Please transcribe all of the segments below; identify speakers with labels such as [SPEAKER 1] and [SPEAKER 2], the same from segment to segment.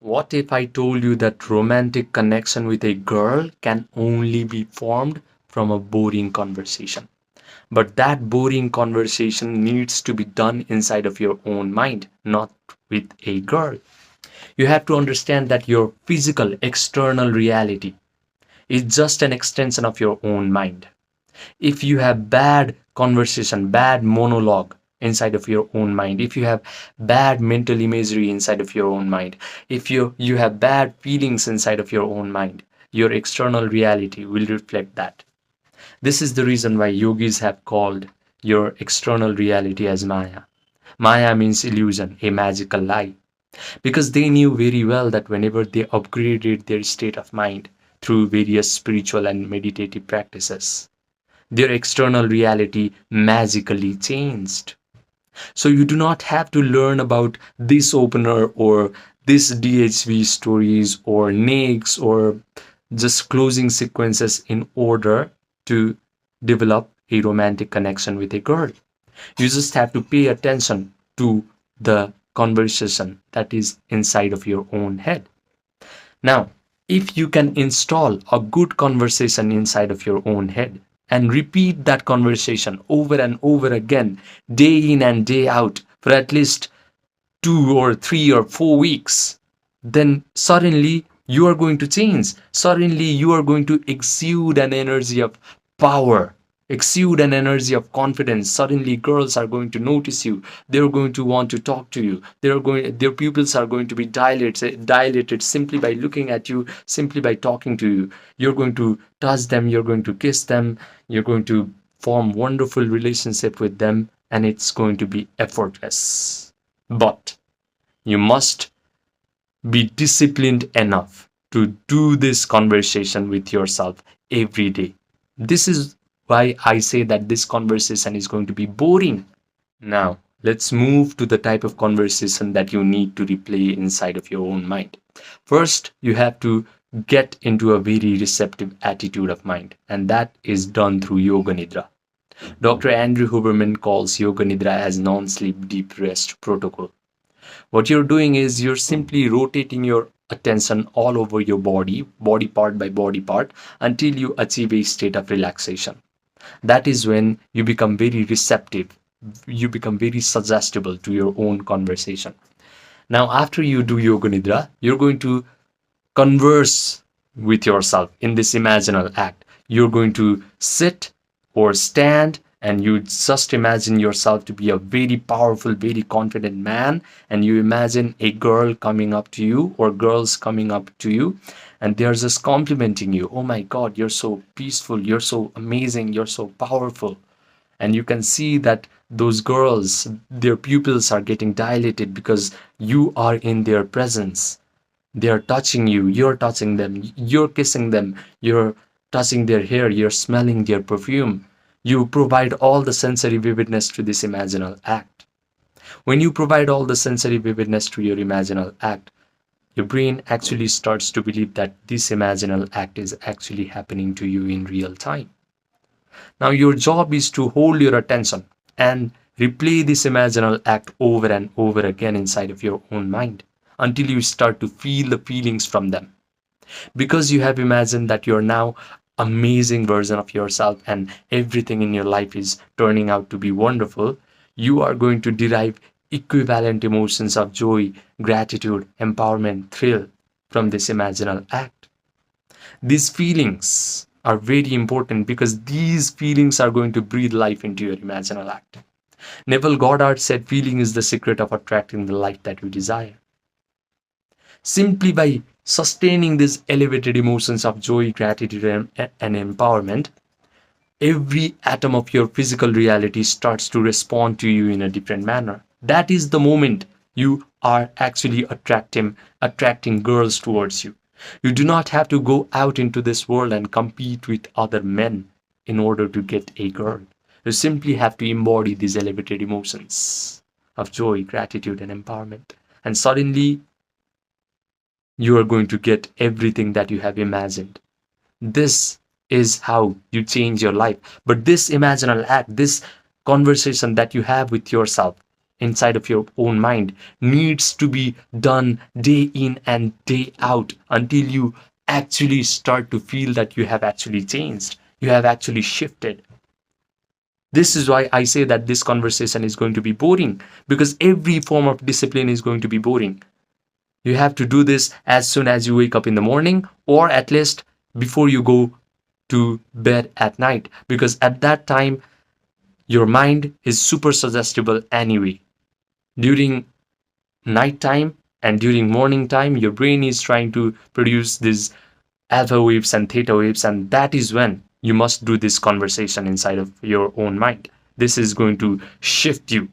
[SPEAKER 1] What if I told you that romantic connection with a girl can only be formed from a boring conversation? But that boring conversation needs to be done inside of your own mind, not with a girl. You have to understand that your physical, external reality is just an extension of your own mind. If you have bad conversation, bad monologue inside of your own mind, if you have bad mental imagery inside of your own mind, if you have bad feelings inside of your own mind, your external reality will reflect that. This is the reason why yogis have called your external reality as Maya. Maya means illusion, a magical lie, because they knew very well that whenever they upgraded their state of mind through various spiritual and meditative practices, their external reality magically changed. So you do not have to learn about this opener or this DHV stories or nakes or just closing sequences in order to develop a romantic connection with a girl. You just have to pay attention to the conversation that is inside of your own head. Now, if you can install a good conversation inside of your own head and repeat that conversation over and over again, day in and day out, for at least 2 or 3 or 4 weeks, then suddenly you are going to change. Suddenly you are going to exude an energy of power, exude an energy of confidence. Suddenly girls are going to notice you. They're going to want to talk to you. Their pupils are going to be dilated simply by looking at you, simply by talking to you. You're going to touch them, you're going to kiss them, you're going to form wonderful relationship with them, and it's going to be effortless. But you must be disciplined enough to do this conversation with yourself every day. This is why I say that this conversation is going to be boring. Now, let's move to the type of conversation that you need to replay inside of your own mind. First, you have to get into a very receptive attitude of mind, and that is done through Yoga Nidra. Dr. Andrew Huberman calls Yoga Nidra as non-sleep deep rest protocol. What you're doing is you're simply rotating your attention all over your body part by body part, until you achieve a state of relaxation. That is when you become very receptive, you become very suggestible to your own conversation. Now, after you do Yoga Nidra, you're going to converse with yourself in this imaginal act. You're going to sit or stand, and you just imagine yourself to be a very powerful, very confident man, and you imagine a girl coming up to you or girls coming up to you, and they're just complimenting you. Oh my God, you're so peaceful, you're so amazing, you're so powerful. And you can see that those girls, their pupils are getting dilated because you are in their presence. They're touching you, you're touching them, you're kissing them, you're touching their hair, you're smelling their perfume. You provide all the sensory vividness to this imaginal act. When you provide all the sensory vividness to your imaginal act, your brain actually starts to believe that this imaginal act is actually happening to you in real time. Now, your job is to hold your attention and replay this imaginal act over and over again inside of your own mind until you start to feel the feelings from them. Because you have imagined that you're now amazing version of yourself and everything in your life is turning out to be wonderful, you are going to derive equivalent emotions of joy, gratitude, empowerment, thrill from this imaginal act. These feelings are very important because these feelings are going to breathe life into your imaginal act. Neville Goddard said feeling is the secret of attracting the life that you desire. Simply by sustaining these elevated emotions of joy, gratitude, and empowerment, every atom of your physical reality starts to respond to you in a different manner. That is the moment you are actually attracting girls towards you. You do not have to go out into this world and compete with other men in order to get a girl. You simply have to embody these elevated emotions of joy, gratitude, and empowerment. And suddenly, you are going to get everything that you have imagined. This is how you change your life. But this imaginal act, this conversation that you have with yourself, inside of your own mind needs to be done day in and day out until you actually start to feel that you have actually changed, you have actually shifted. This is why I say that this conversation is going to be boring, because every form of discipline is going to be boring. You have to do this as soon as you wake up in the morning, or at least before you go to bed at night, because at that time your mind is super suggestible anyway. During nighttime and during morning time, your brain is trying to produce these alpha waves and theta waves, and that is when you must do this conversation inside of your own mind. This is going to shift you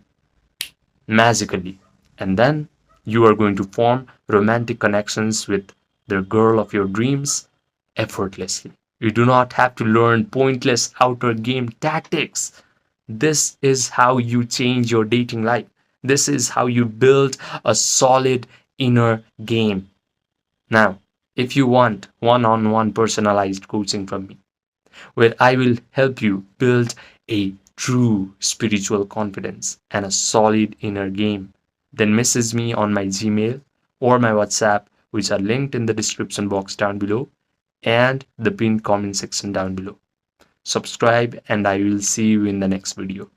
[SPEAKER 1] magically, and then you are going to form romantic connections with the girl of your dreams effortlessly. You do not have to learn pointless outer game tactics. This is how you change your dating life. This is how you build a solid inner game. Now, if you want one-on-one personalized coaching from me, where I will help you build a true spiritual confidence and a solid inner game, then message me on my Gmail or my WhatsApp, which are linked in the description box down below and the pinned comment section down below. Subscribe, and I will see you in the next video.